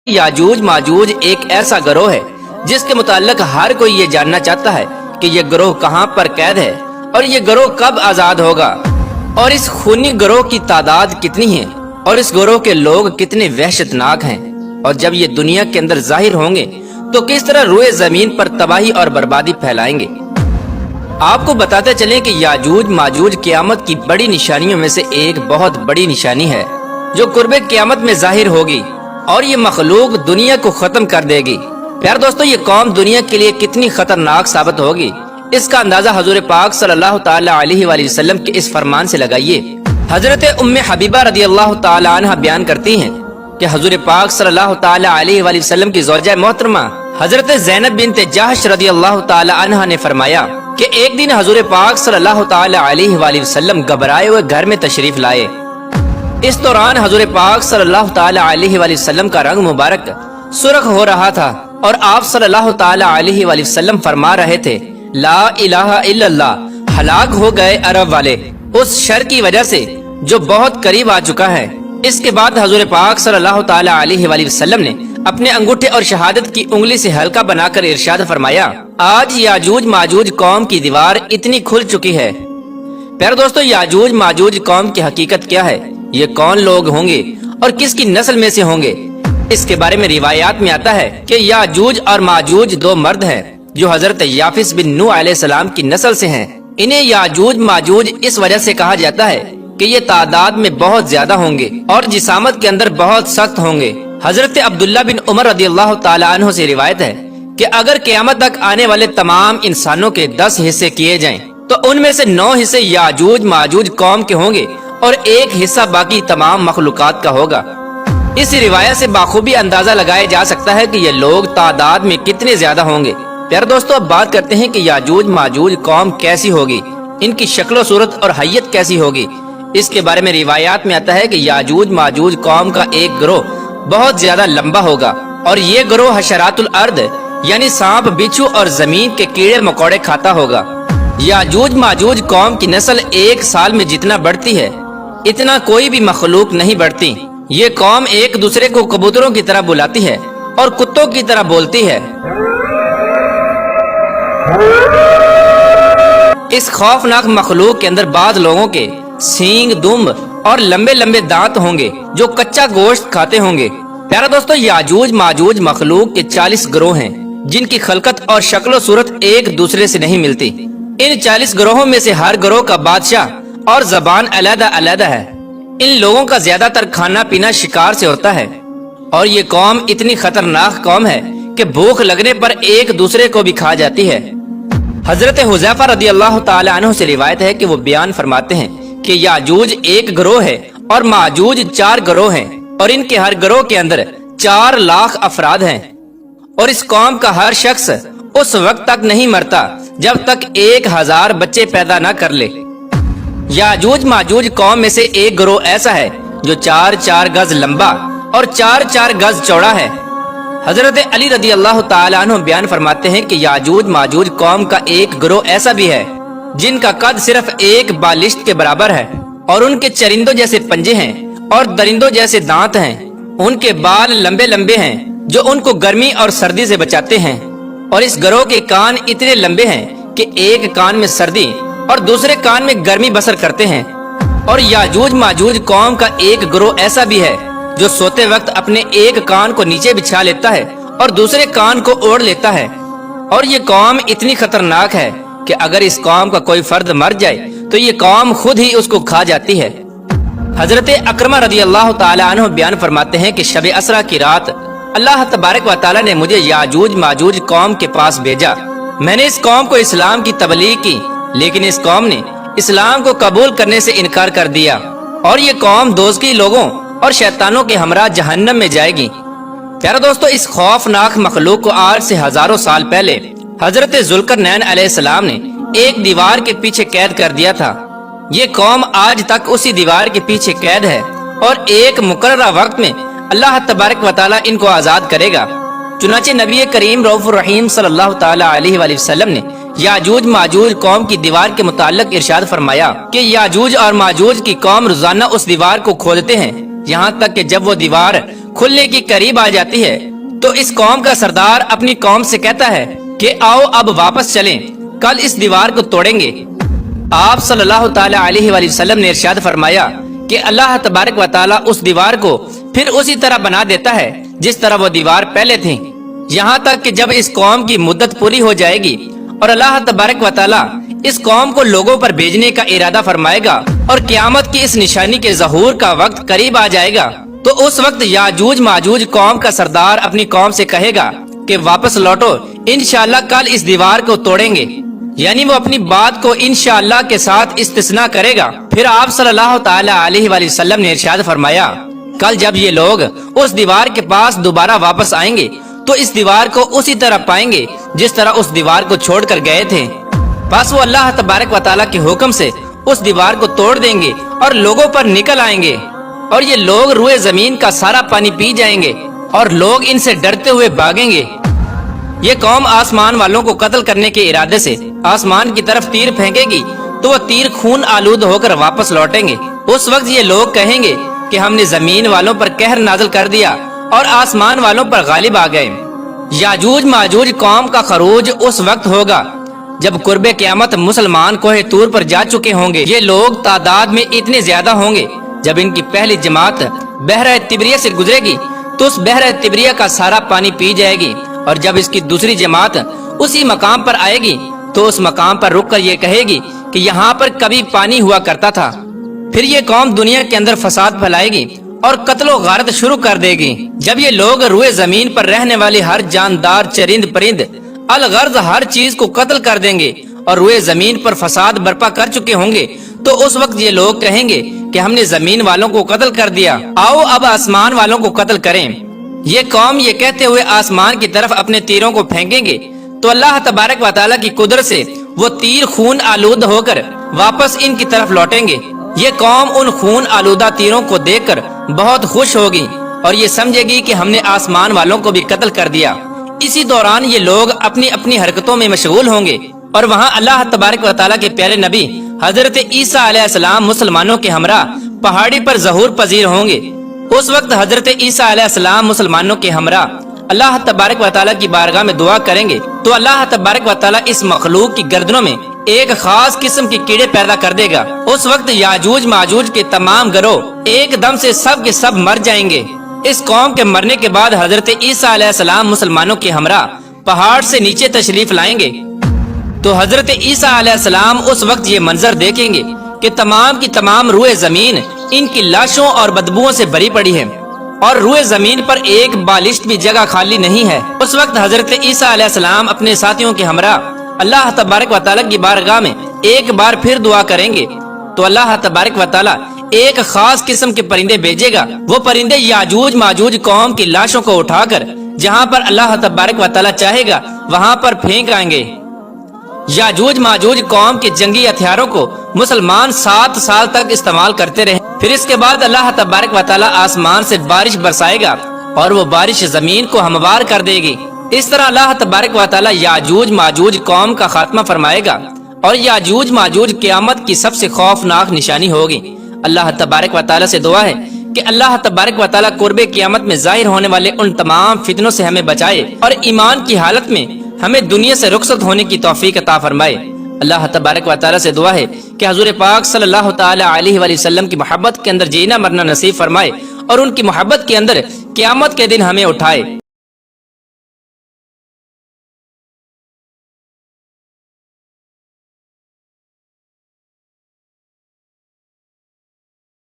याजूज माजूज एक ऐसा गरोह है जिसके मुताल्लिक हर कोई ये जानना चाहता है कि ये गरोह कहाँ पर कैद है और ये गरोह कब आजाद होगा, और इस खूनी गरोह की तादाद कितनी है और इस गरोह के लोग कितने वहशतनाक हैं, और जब ये दुनिया के अंदर जाहिर होंगे तो किस तरह रुए जमीन पर तबाही और बर्बादी फैलाएंगे। आपको बताते चलें कि याजूज माजूज क़यामत की बड़ी निशानियों में से एक बहुत बड़ी निशानी है जो कुर्बे क़यामत में जाहिर होगी और ये मखलूक दुनिया को खत्म कर देगी। प्यार दोस्तों, ये कौम दुनिया के लिए कितनी खतरनाक साबित होगी, इसका अंदाजा हुजूर पाक सल्लल्लाहु ताला अलैहि वसल्लम के इस फरमान से लगाइए। हजरत उम्मे हबीबा रदियल्लाहु ताला अन्हा बयान करती हैं कि हुजूर पाक सल्लल्लाहु ताला अलैहि वसल्लम की ज़ौजा मोहतरमा हजरत ज़ैनब बिन्त जहश रदियल्लाहु ताला अन्हा ने फरमाया कि एक दिन हुजूर पाक सल्लल्लाहु ताला अलैहि वसल्लम घबराए हुए घर में तशरीफ लाए। इस दौरान हुजूर पाक सल्लल्लाहु ताला अलैहि वसल्लम का रंग मुबारक सुर्ख हो रहा था और आप सल्लल्लाहु ताला अलैहि वसल्लम फरमा रहे थे, ला इलाहा इल्लल्लाह, हलाक हो गए अरब वाले उस शर की वजह से जो बहुत करीब आ चुका है। इसके बाद हुजूर पाक सल्लल्लाहु ताला अलैहि वसल्लम ने अपने अंगूठे और शहादत की उंगली से हल्का बनाकर इरशाद फरमाया, आज याजूज माजूज कौम की दीवार इतनी खुल चुकी है। प्यारे दोस्तों, याजूज माजूज कौम की हकीकत क्या है, ये कौन लोग होंगे और किसकी नस्ल में से होंगे, इसके बारे में रिवायात में आता है कि याजूज और माजूज दो मर्द हैं जो हजरत याफिस बिन नूह अलैहिस्सलाम की नस्ल से हैं। इन्हें याजूज माजूज इस वजह से कहा जाता है कि ये तादाद में बहुत ज्यादा होंगे और जिसामत के अंदर बहुत सख्त होंगे। हजरत अब्दुल्ला बिन उमर रदियल्लाहु ताला अन्हु से रिवायत है कि अगर क़यामत तक आने वाले तमाम इंसानों के 10 हिस्से किए जाएं, तो उनमें से 9 हिस्से याजूज माजूज कौम के होंगे और 1 हिस्सा बाकी तमाम मखलूकात का होगा। इस रिवायत से बाखूबी अंदाजा लगाया जा सकता है कि ये लोग तादाद में कितने ज्यादा होंगे। प्यारे दोस्तों, अब बात करते हैं कि याजूज माजूज कौम कैसी होगी, इनकी शक्ल सूरत और हैयत कैसी होगी। इसके बारे में रिवायात में आता है कि याजूज माजूज कौम का एक गिरोह बहुत ज्यादा लंबा होगा और ये गिरोह हशरातुल अर्द यानी सांप बिच्छू और जमीन के कीड़े मकोड़े खाता होगा। याजूज माजूज कौम की नस्ल 1 साल में जितना बढ़ती है इतना कोई भी मखलूक नहीं बढ़ती। ये कौम एक दूसरे को कबूतरों की तरह बुलाती है और कुत्तों की तरह बोलती है। इस खौफनाक मखलूक के अंदर बाद लोगों के सींग, दुम और लंबे लंबे दांत होंगे जो कच्चा गोश्त खाते होंगे। प्यारा दोस्तों, याजूज माजूज मखलूक के 40 गिरोह हैं जिनकी खलकत और शक्ल सूरत एक दूसरे से नहीं मिलती। इन 40 गिरोहों में से हर गिरोह का बादशाह और जबान अलग अलग है। इन लोगों का ज्यादातर खाना पीना शिकार से होता है और ये कौम इतनी खतरनाक कौम है कि भूख लगने पर एक दूसरे को भी खा जाती है। हजरत हुज़ैफा रदियल्लाहु ताला अन्हु से रिवायत है कि वो बयान फरमाते हैं कि याजूज एक गिरोह है और माजूज 4 गिरोह हैं और इनके हर गिरोह के अंदर 4 लाख अफराद हैं और इस कौम का हर शख्स उस वक्त तक नहीं मरता जब तक 1000 बच्चे पैदा न कर ले। याजूज माजूज कौम में से एक गिरोह ऐसा है जो 4-4 गज लंबा और 4-4 गज चौड़ा है। हजरत अली रदियल्लाहु ताला अन्हु बयान फरमाते हैं कि याजूज माजूज कौम का एक गिरोह ऐसा भी है जिनका कद सिर्फ 1 बालिश्त के बराबर है और उनके चरिंदों जैसे पंजे हैं और दरिंदों जैसे दांत हैं। उनके बाल लंबे लंबे हैं जो उनको गर्मी और सर्दी से बचाते हैं और इस गिरोह के कान इतने लंबे हैं कि एक कान में सर्दी और दूसरे कान में गर्मी बसर करते हैं। और याजूज माजूज कौम का एक गिरोह ऐसा भी है जो सोते वक्त अपने एक कान को नीचे बिछा लेता है और दूसरे कान को ओढ़ लेता है। और ये कौम इतनी खतरनाक है कि अगर इस कौम का कोई फर्द मर जाए तो ये कौम खुद ही उसको खा जाती है। हजरत अकरमा रदियल्लाहु ताला अन्हु बयान फरमाते हैं कि शब असरा की रात अल्लाह तबारक व तआला ने मुझे याजूज माजूज कौम के पास भेजा। मैंने इस कौम को इस्लाम की तबलीग की, लेकिन इस कौम ने इस्लाम को कबूल करने से इनकार कर दिया और ये कौम दोज़खी लोगों और शैतानों के हमरा जहन्नम में जाएगी। प्यारे दोस्तों, इस खौफनाक मखलूक को आज से हजारों साल पहले हजरत जुल्करनैन अलैहिस्सलाम ने एक दीवार के पीछे कैद कर दिया था। ये कौम आज तक उसी दीवार के पीछे कैद है और एक मुकर्ररा वक्त में अल्लाह तबारक व तआला इनको आजाद करेगा। चुनाचे नबी करीम रऊफुर रहीम सल्लल्लाहु ताला अलैहि वसल्लम ने याजूज माजूज कौम की दीवार के मुताल्लिक इरशाद फरमाया कि याजूज और माजूज की कौम रोजाना उस दीवार को खोदते हैं, यहाँ तक कि जब वो दीवार کھلنے کی قریب آ جاتی ہے تو اس قوم کا سردار اپنی قوم سے کہتا ہے کہ آؤ اب واپس چلیں، کل اس دیوار کو توڑیں گے۔ آپ صلی اللہ تعالی علیہ وآلہ وسلم نے ارشاد فرمایا کہ اللہ تبارک و تعالی اس دیوار کو پھر اسی طرح بنا دیتا ہے جس طرح وہ دیوار پہلے تھی، یہاں تک کہ جب اس قوم کی مدت پوری ہو جائے گی اور اللہ تبارک و تعالی اس قوم کو لوگوں پر بھیجنے کا ارادہ فرمائے گا اور قیامت کی اس نشانی کے ظہور کا وقت قریب آ جائے گا، تو اس وقت یاجوج ماجوج قوم کا سردار اپنی قوم سے کہے گا کہ واپس لوٹو، انشاءاللہ کل اس دیوار کو توڑیں گے، یعنی وہ اپنی بات کو انشاءاللہ کے ساتھ استثناء کرے گا۔ پھر آپ صلی اللہ تعالی علیہ وآلہ وسلم نے ارشاد فرمایا کل جب یہ لوگ اس دیوار کے پاس دوبارہ واپس آئیں گے تو اس دیوار کو اسی طرح پائیں گے جس طرح اس دیوار کو چھوڑ کر گئے تھے، بس وہ اللہ تبارک و تعالیٰ کے حکم سے اس دیوار کو توڑ دیں گے اور لوگوں پر نکل آئیں گے، اور یہ لوگ روئے زمین کا سارا پانی پی جائیں گے اور لوگ ان سے ڈرتے ہوئے بھاگیں گے۔ یہ قوم آسمان والوں کو قتل کرنے کے ارادے سے آسمان کی طرف تیر پھینکے گی تو وہ تیر خون آلود ہو کر واپس لوٹیں گے۔ اس وقت یہ لوگ کہیں گے کہ ہم نے زمین والوں پر قہر نازل کر دیا اور آسمان والوں پر غالب آ گئے۔ یاجوج ماجوج قوم کا خروج اس وقت ہوگا جب قرب قیامت مسلمان کوہ طور پر جا چکے ہوں گے۔ یہ لوگ تعداد میں اتنے زیادہ ہوں گے، جب ان کی پہلی جماعت بحر تبریہ سے گزرے گی تو اس بحر تبریہ کا سارا پانی پی جائے گی، اور جب اس کی دوسری جماعت اسی مقام پر آئے گی تو اس مقام پر رک کر یہ کہے گی کہ یہاں پر کبھی پانی ہوا کرتا تھا۔ پھر یہ قوم دنیا کے اندر فساد پھیلائے گی اور قتل و غارت شروع کر دے گی۔ جب یہ لوگ روئے زمین پر رہنے والی ہر جاندار چرند پرند الغرض ہر چیز کو قتل کر دیں گے اور روئے زمین پر فساد برپا کر چکے ہوں گے، تو اس وقت یہ لوگ کہیں گے کہ ہم نے زمین والوں کو قتل کر دیا، آؤ اب آسمان والوں کو قتل کریں۔ یہ قوم یہ کہتے ہوئے آسمان کی طرف اپنے تیروں کو پھینکیں گے تو اللہ تبارک و تعالیٰ کی قدرت سے وہ تیر خون آلود ہو کر واپس ان کی طرف لوٹیں گے۔ یہ قوم ان خون آلودہ تیروں کو دیکھ کر بہت خوش ہوگی اور یہ سمجھے گی کہ ہم نے آسمان والوں کو بھی قتل کر دیا۔ اسی دوران یہ لوگ اپنی اپنی حرکتوں میں مشغول ہوں گے اور وہاں اللہ تبارک و تعالیٰ کے پیارے نبی حضرت عیسیٰ علیہ السلام مسلمانوں کے ہمراہ پہاڑی پر ظہور پذیر ہوں گے۔ اس وقت حضرت عیسیٰ علیہ السلام مسلمانوں کے ہمراہ اللہ تبارک و تعالیٰ کی بارگاہ میں دعا کریں گے تو اللہ تبارک و تعالیٰ اس مخلوق کی گردنوں میں ایک خاص قسم کے کیڑے پیدا کر دے گا۔ اس وقت یاجوج ماجوج کے تمام گروہ ایک دم سے سب کے سب مر جائیں گے۔ اس قوم کے مرنے کے بعد حضرت عیسیٰ علیہ السلام مسلمانوں کے ہمراہ پہاڑ سے نیچے تشریف لائیں گے تو حضرت عیسیٰ علیہ السلام اس وقت یہ منظر دیکھیں گے کہ تمام کی تمام روئے زمین ان کی لاشوں اور بدبوؤں سے بھری پڑی ہے اور روئے زمین پر ایک بالشت بھی جگہ خالی نہیں ہے۔ اس وقت حضرت عیسیٰ علیہ السلام اپنے ساتھیوں کے ہمراہ اللہ تبارک و تعالیٰ کی بارگاہ میں ایک بار پھر دعا کریں گے تو اللہ تبارک و تعالیٰ ایک خاص قسم کے پرندے بھیجے گا۔ وہ پرندے یاجوج ماجوج قوم کی لاشوں کو اٹھا کر جہاں پر اللہ تبارک و تعالیٰ چاہے گا وہاں پر پھینک آئیں گے۔ یاجوج ماجوج قوم کے جنگی ہتھیاروں کو مسلمان 7 سال تک استعمال کرتے رہے، پھر اس کے بعد اللہ تبارک و تعالیٰ آسمان سے بارش برسائے گا اور وہ بارش زمین کو ہموار کر دے گی۔ اس طرح اللہ تبارک و تعالیٰ یاجوج ماجوج قوم کا خاتمہ فرمائے گا اور یاجوج ماجوج قیامت کی سب سے خوفناک نشانی ہوگی۔ اللہ تبارک و تعالیٰ سے دعا ہے کہ اللہ تبارک و تعالیٰ قرب قیامت میں ظاہر ہونے والے ان تمام فتنوں سے ہمیں بچائے اور ایمان کی حالت میں ہمیں دنیا سے رخصت ہونے کی توفیق عطا فرمائے۔ اللہ تبارک و تعالیٰ سے دعا ہے کہ حضور پاک صلی اللہ تعالی علیہ وآلہ وسلم کی محبت کے اندر جینا مرنا نصیب فرمائے اور ان کی محبت کے اندر قیامت کے دن ہمیں اٹھائے۔